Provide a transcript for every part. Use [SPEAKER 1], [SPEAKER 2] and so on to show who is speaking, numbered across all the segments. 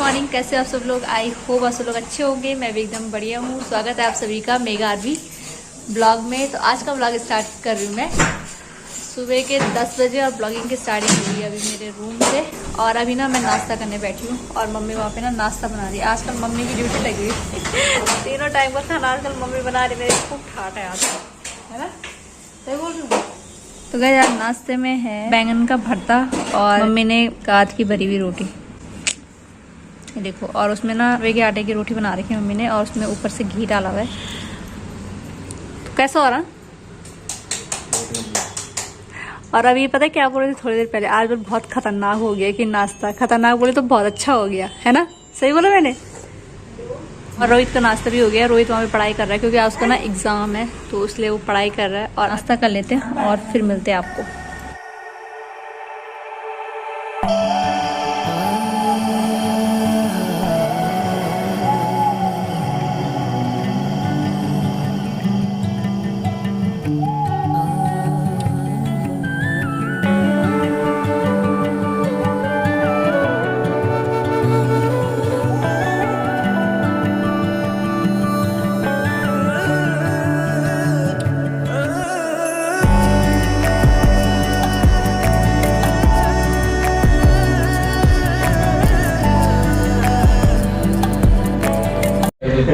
[SPEAKER 1] Morning. कैसे आप सब लोग? आई होप आप सब लोग अच्छे होंगे। मैं भी एकदम बढ़िया हूँ। स्वागत है आप सभी का मेगा आरवी ब्लॉग में। तो आज का ब्लॉग स्टार्ट कर रही हूँ मैं सुबह के 10 बजे और ब्लॉगिंग की स्टार्टिंग हुई है अभी मेरे रूम से। और अभी ना मैं नाश्ता करने बैठी हूँ और मम्मी वहाँ पे ना नाश्ता बना रही है। आजकल मम्मी की ड्यूटी लगी हुई तीनों टाइम का खाना आजकल मम्मी बना रही। मेरे खूब ठाट है आज, है ना? सही बोल रही हूँ। तो गाइस आज नाश्ते में है बैंगन का भरता और मम्मी ने काट की भरी हुई रोटी, ये देखो। और उसमें ना रवे के आटे की रोटी बना रखी है मम्मी ने और उसमें ऊपर से घी डाला हुआ है। तो कैसा हो रहा? और अभी पता है क्या बोल रही थी थोड़ी देर पहले, आज भी बहुत खतरनाक हो गया कि नाश्ता खतरनाक बोले तो बहुत अच्छा हो गया, है ना? सही बोला मैंने? और रोहित का नाश्ता भी हो गया। रोहित वहाँ पे पढ़ाई कर रहा है क्योंकि आज उसका ना एग्जाम है, तो इसलिए वो पढ़ाई कर रहा है। और नाश्ता कर लेते हैं और फिर मिलते हैं आपको।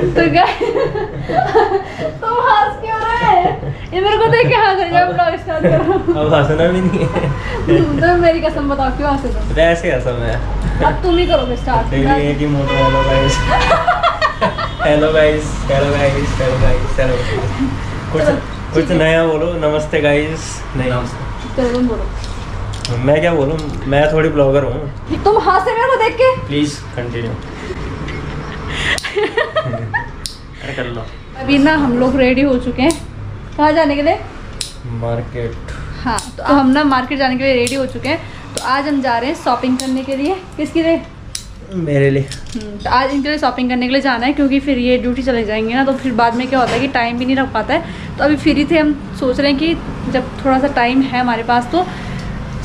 [SPEAKER 1] तो तुम हंस क्यों रहे? ये मेरे को देख के हंस रही है। ब्लॉग स्टार्ट करो।
[SPEAKER 2] अब हंसना भी नहीं है।
[SPEAKER 1] तो मेरी कसम बताओ क्यों हंसे तुम?
[SPEAKER 2] वैसे हंसा मैं।
[SPEAKER 1] अब तुम ही करोगे स्टार्ट।
[SPEAKER 2] डेली एक ही motto hello guys hello guys hello guys hello guys hello. कुछ नया बोलो। नमस्ते गाइस। नहीं
[SPEAKER 1] चलो तुम बोलो।
[SPEAKER 2] मैं क्या बोलूं? मैं थोड़ी ब्लॉगर हूँ।
[SPEAKER 1] तुम हंसे मेरे को देख के।
[SPEAKER 2] Please continue. अरे कर लो।
[SPEAKER 1] अभी ना हम लोग रेडी हो चुके हैं। कहाँ जाने के लिए?
[SPEAKER 2] मार्केट।
[SPEAKER 1] हाँ, तो हम ना मार्केट जाने के लिए रेडी हो चुके हैं। तो आज हम जा रहे हैं शॉपिंग करने के लिए। किसके लिए?
[SPEAKER 2] मेरे लिए।
[SPEAKER 1] तो आज इनके लिए शॉपिंग करने के लिए जाना है क्योंकि फिर ये ड्यूटी चले जाएंगे ना, तो फिर बाद में क्या होता है कि टाइम भी नहीं रख पाता है। तो अभी फ्री थे, हम सोच रहे हैं कि जब थोड़ा सा टाइम है हमारे पास तो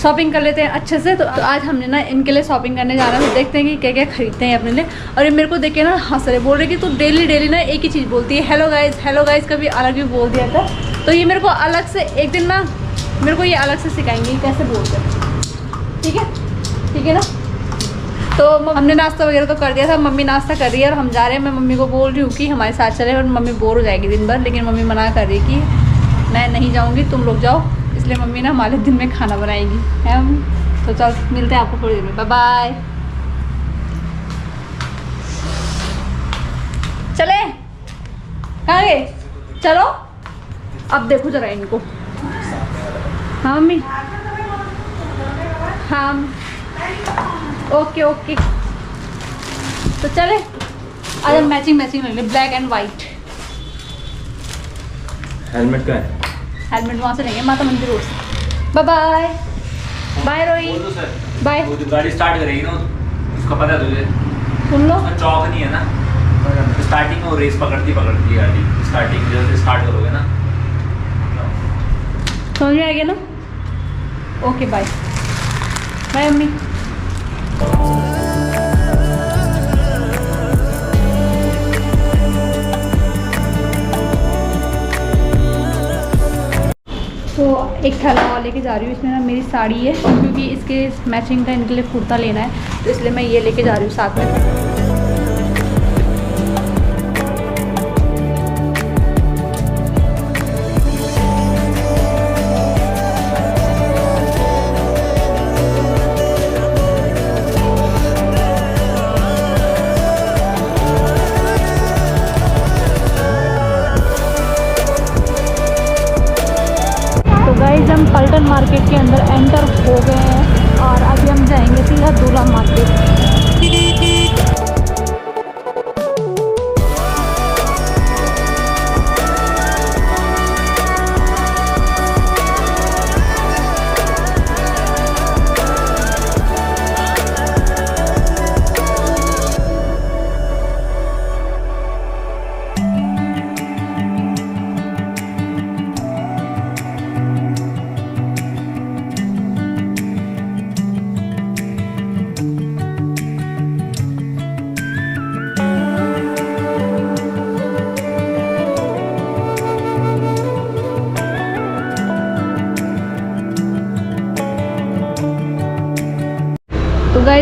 [SPEAKER 1] शॉपिंग कर लेते हैं अच्छे से। तो आज हमने ना इनके लिए शॉपिंग करने जाना है। तो देखते हैं कि क्या क्या खरीदते हैं अपने लिए। और ये मेरे को देख के ना हंस रहे, बोल रहे कि तू डेली ना एक ही चीज़ बोलती है, हेलो गाइस कभी अलग भी बोल दिया था। तो ये मेरे को अलग से एक दिन ना मेरे को ये अलग से सिखाएंगे कैसे बोलते हैं। ठीक है ना? तो हमने नाश्ता वगैरह तो कर दिया था। मम्मी नाश्ता कर रही है और हम जा रहे हैं। मैं मम्मी को बोल रही हूँ कि हमारे साथ चले, और मम्मी बोर हो जाएगी दिन भर। लेकिन मम्मी मना कर रही है कि मैं नहीं जाऊँगी, तुम लोग जाओ। इसलिए मम्मी ना हमारे दिन में खाना बनाएगी, है मम्मी? तो चल मिलते हैं आपको थोड़ी देर में। Bye bye. चले? कहाँ गए? चलो अब देखो जरा इनको। हाँ मम्मी। हाँ ओके। तो चले आज हम मैचिंग ले लें, ब्लैक एंड वाइट।
[SPEAKER 2] हेलमेट का है।
[SPEAKER 1] हेलमेट वहाँ से लेंगे माता मंदिर रोड से। Bye bye Rohit. बाय।
[SPEAKER 3] वो जो गाड़ी स्टार्ट करेगी ना, उसका पता है तुझे?
[SPEAKER 1] सुन लो,
[SPEAKER 3] चौक नहीं है ना, स्टार्टिंग में रेस पकड़ती गाड़ी। स्टार्टिंग जैसे स्टार्ट करोगे ना।
[SPEAKER 1] समझ में आ गया ना? Okay bye bye mummy. तो एक थैला और लेके जा रही हूँ। इसमें ना मेरी साड़ी है क्योंकि इसके मैचिंग का इनके लिए कुर्ता लेना है, तो इसलिए मैं ये लेके जा रही हूँ साथ में। हम पल्टन मार्केट के अंदर एंटर हो गए हैं और अभी हम जाएंगे सीधा दूल्हा मार्केट।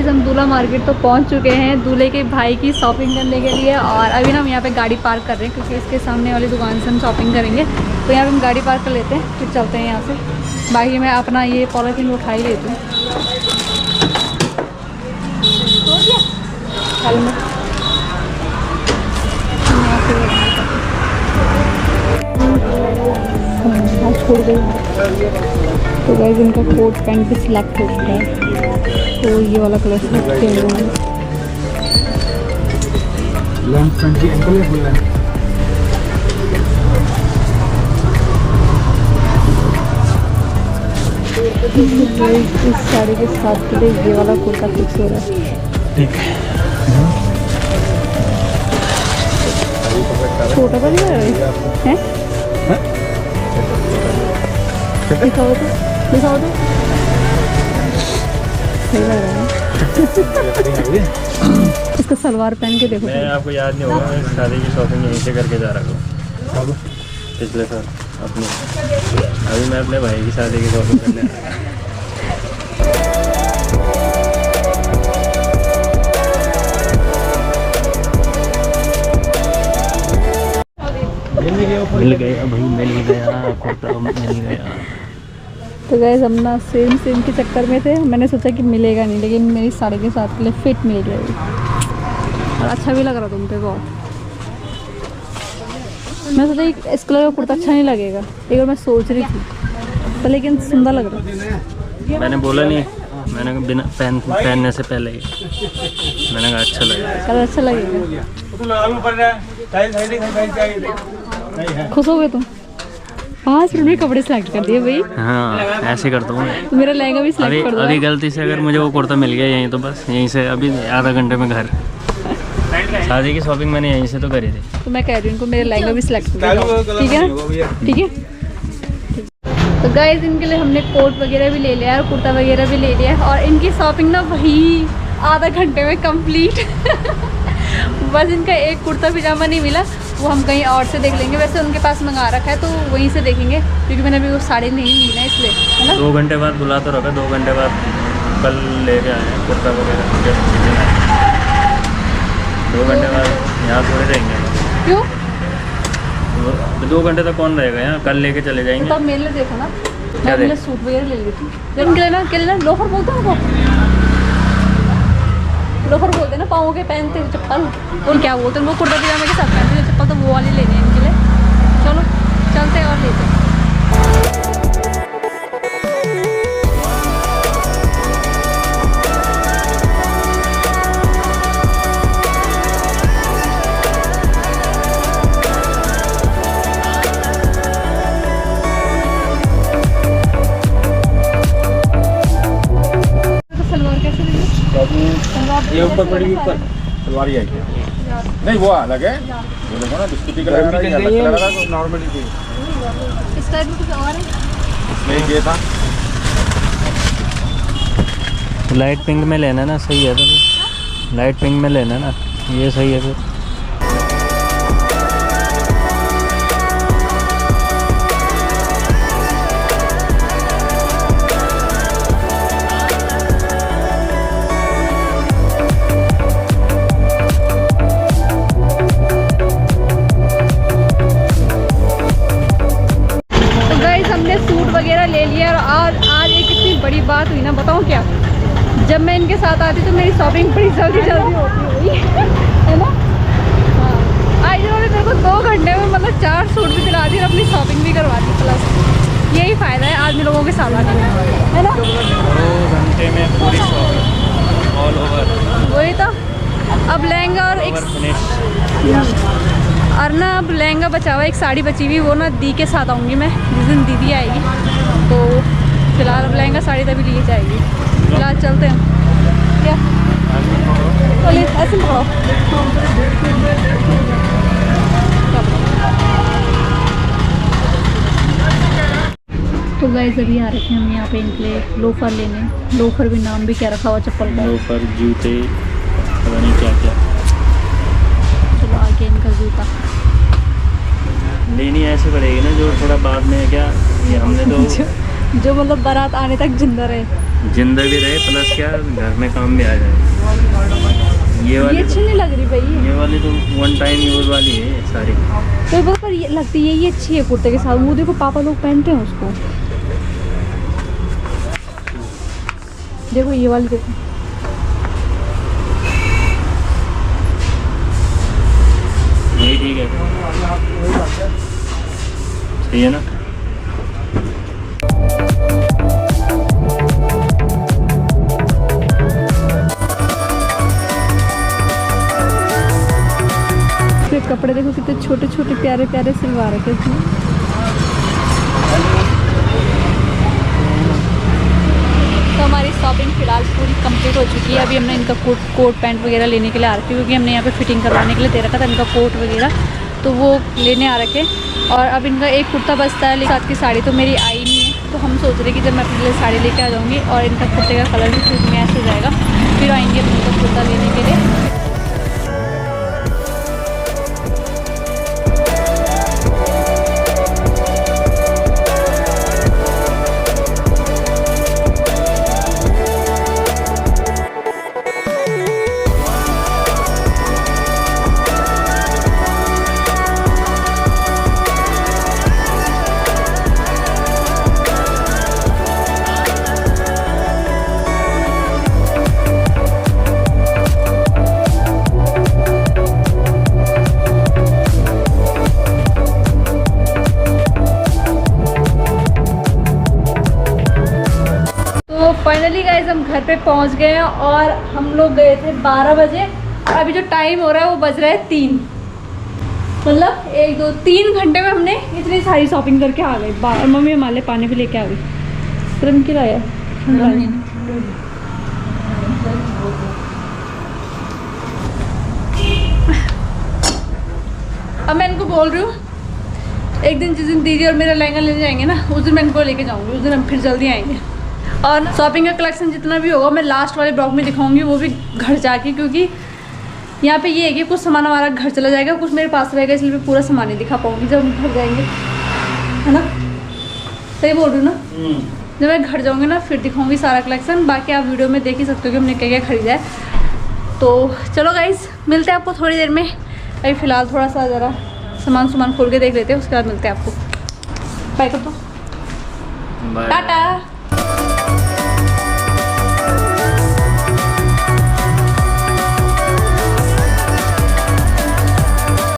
[SPEAKER 1] गाइस हम दूल्हा मार्केट तो पहुंच चुके हैं दूल्हे के भाई की शॉपिंग करने के लिए। और अभी ना हम यहाँ पे गाड़ी पार्क कर रहे हैं क्योंकि इसके सामने वाली दुकान से हम शॉपिंग करेंगे। तो यहाँ पे हम गाड़ी पार्क कर लेते हैं, फिर चलते हैं यहाँ से। बाकी मैं अपना ये पॉलीथीन उठा ही लेती हूँ। छोड़ गई। तो गाइस इनका कोट पैंट भी सिलेक्ट हो चुका है, तो ये वाला कलर सेलेक्ट किया हुआ है। इस साड़ी के साथ के लिए ये वाला कुर्ता फिक्स हो रहा है।
[SPEAKER 2] ठीक है,
[SPEAKER 1] छोटा तो नहीं है? दिखाओ तो, दिखाओ तो। सही लग रहा है। इसका सलवार पहन के देखो।
[SPEAKER 2] मैं आपको याद नहीं होगा, मैं शादी की शॉपिंग यहीं से करके जा रहा हूँ पिछले साल अपनी। अभी मैं अपने भाई की शादी की शॉपिंग करने आ रहा हूँ। मिल गया भाई, मिल गया कुर्ता, मिल गया।
[SPEAKER 1] तो गाइस हम ना सेम के चक्कर में थे। मैंने सोचा कि मिलेगा नहीं, लेकिन मेरी साड़ी के साथ के लिए फिट मिल गई और अच्छा भी लग रहा तुम पे बहुत। मैं सोचा इस कलर का कुर्ता अच्छा नहीं लगेगा, एक बार मैं सोच रही थी तो, लेकिन सुंदर लग रहा।
[SPEAKER 2] मैंने बोला नहीं, मैंने कहा बिना पहनने से पहले ही मैंने कहा अच्छा लगेगा,
[SPEAKER 1] कलर अच्छा लगेगा। खुश हो गए तुम? 5 मिनट में कपड़े सिलेक्ट कर दिए भाई।
[SPEAKER 2] हाँ ऐसे करता हूँ मैं।
[SPEAKER 1] तो मेरा लहंगा भी सिलेक्ट कर दो।
[SPEAKER 2] अभी गलती से अगर मुझे वो कुर्ता मिल गया यहीं, तो बस यहीं से अभी आधा घंटे में घर। शादी की शॉपिंग मैंने यहीं से तो करी थी।
[SPEAKER 1] तो मैं कह रही हूँ उनको मेरा लहंगा भी सिलेक्ट कर दो, ठीक है ना? ठीक है। तो गाइस इनके लिए हमने कोट वगैरह भी ले लिया है और कुर्ता वगैरह भी ले लिया है। और इनकी शॉपिंग ना वही आधा घंटे में कंप्लीट। बस इनका एक कुर्ता पजामा नहीं मिला, वो हम कहीं और से देख लेंगे। वैसे उनके पास मंगा रखा है तो वहीं से देखेंगे, क्योंकि मैंने अभी वो साड़ी नहीं ली ना, इसलिए, है ना?
[SPEAKER 2] 2 घंटे बाद बुला तो रखा, 2 घंटे बाद कल ले के आए हैं कुर्ता वगैरह। 2 घंटे बाद यहाँ थोड़े रहेंगे।
[SPEAKER 1] क्यों?
[SPEAKER 2] 2 घंटे तक कौन रहेगा यहाँ, कल लेके चले जाएंगे।
[SPEAKER 1] तो अब मेरे लिए देखो ना, मैं
[SPEAKER 2] क्या
[SPEAKER 1] अपने लिए
[SPEAKER 2] देख?
[SPEAKER 1] सूट वगैरह ले लेती हूँ। लेकिन क्या लेना लोफर बोलते हैं वो, लोफर बोलते हैं ना, पाँव के पहनते हुए चप्पल, और क्या बोलते हैं वो, कुर्ता पजामे के साथ पहनते हैं चप्पल, तो वो वाली लेनी है इनके लिए। चलो चलते हैं और लेते हैं।
[SPEAKER 4] ये ऊपर पड़ी, ऊपर सलवार ही आई है। नहीं वो अलग है, वो देखो ना बिस्कुटी कलर का, ये अलग कलर का, नॉर्मली थी।
[SPEAKER 1] इस टाइप में कुछ और है?
[SPEAKER 4] इसमें ये था
[SPEAKER 2] लाइट पिंक में लेना ना, सही है। तो लाइट पिंक में लेना ना, ये सही है फिर।
[SPEAKER 1] सूट वगैरह ले लिया। और आज एक इतनी बड़ी बात हुई ना, बताऊँ क्या? जब मैं इनके साथ आती तो मेरी शॉपिंग बड़ी जल्दी होती हुई है ना। हाँ, आज इन्होंने मेरे को 2 घंटे में मतलब 4 सूट भी दिला दी और अपनी शॉपिंग भी करवा दी। प्लस यही फ़ायदा है आदमी लोगों के साथ आने में, है ना।
[SPEAKER 2] 2 घंटे में पूरी शॉपिंग ऑल ओवर।
[SPEAKER 1] वही तो। अब लहंगा और एक और ना, अब लहंगा बचा हुआ, एक साड़ी बची हुई, वो ना दी के साथ आऊँगी मैं जिस दिन दीदी आएगी। तो फिलहाल अब लहंगा साड़ी तभी लिए जाएगी। फिलहाल चलते हैं क्या? चलिए ऐसे पकड़ो। तो गाइस अभी आ रखे हैं हम यहाँ पे इनके लिए लोफर लेने। लोफर भी नाम भी क्या रखा हुआ चप्पल का।
[SPEAKER 2] लोफर, जूते, पता नहीं क्या क्या।
[SPEAKER 1] चलो आगे इनका जूता
[SPEAKER 2] लेनी ऐसे पड़ेगी ना जो थोड़ा बाद में, क्या ये हमने तो
[SPEAKER 1] जो मतलब बारात आने तक जिंदा रहे।
[SPEAKER 2] जिंदा भी रहे प्लस क्या घर में काम भी आ जाए। ये वाली
[SPEAKER 1] अच्छी नहीं लग रही भाई।
[SPEAKER 2] ये वाली तो वन टाइम यूज वाली है सारी।
[SPEAKER 1] तो बस पर ये लगती है ये अच्छी है कुर्ते के साथ। वो देखो पापा लोग पहनते हैं उसको। देखो ये वाली देखो।
[SPEAKER 2] यही ठीक है, सही है ना।
[SPEAKER 1] फिर कपड़े देखो कितने छोटे छोटे प्यारे प्यारे सिलवा रखे थे। तो हमारी शॉपिंग फिलहाल पूरी कंप्लीट हो चुकी है। अभी हमने इनका कोट पैंट वगैरह लेने के लिए आ रखी है, क्योंकि हमने यहाँ पे फिटिंग करवाने के लिए दे रखा था इनका कोट वगैरह, तो वो लेने आ रखे। और अब इनका एक कुर्ता बचता है, लेकिन साथ की साड़ी तो मेरी आई नहीं है। तो हम सोच रहे हैं कि जब मैं अपने लिए साड़ी लेके आ जाऊँगी और इनका कुर्ते का कलर भी फिर मैच हो जाएगा, फिर आएंगे अपने इनका कुर्ता लेने के लिए। फाइनली गाइस हम घर पे पहुंच गए हैं और हम लोग गए थे 12 बजे और अभी जो टाइम हो रहा है वो बज रहा है 3। मतलब 1 2 3 घंटे में हमने इतनी सारी शॉपिंग करके आ गए। और मम्मी हमारे लिए पानी भी लेके आ गई। गर्म क्यों लाया? अब मैं इनको बोल रही हूँ एक दिन जिस दिन दीदी और मेरा लहंगा लेने जाएंगे ना, उस दिन मैं इनको लेके जाऊँगी। उस दिन हम फिर जल्दी आएंगे। और शॉपिंग का कलेक्शन जितना भी होगा मैं लास्ट वाले ब्लॉग में दिखाऊंगी, वो भी घर जाके, क्योंकि यहाँ पे ये है कि कुछ सामान हमारा घर चला जाएगा, कुछ मेरे पास रहेगा, इसलिए मैं पूरा सामान नहीं दिखा पाऊंगी जब हम घर जाएंगे, है ना? सही बोल रही हूँ ना? जब मैं घर जाऊँगी ना फिर दिखाऊंगी सारा कलेक्शन। बाकी आप वीडियो में देख ही सकते हो कि हमने क्या क्या खरीदा है। तो चलो गाइस मिलते हैं आपको थोड़ी देर में। अभी फ़िलहाल थोड़ा सा ज़रा सामान खोल के देख लेते हैं, उसके बाद मिलते हैं आपको। बाय कर दो, टाटा।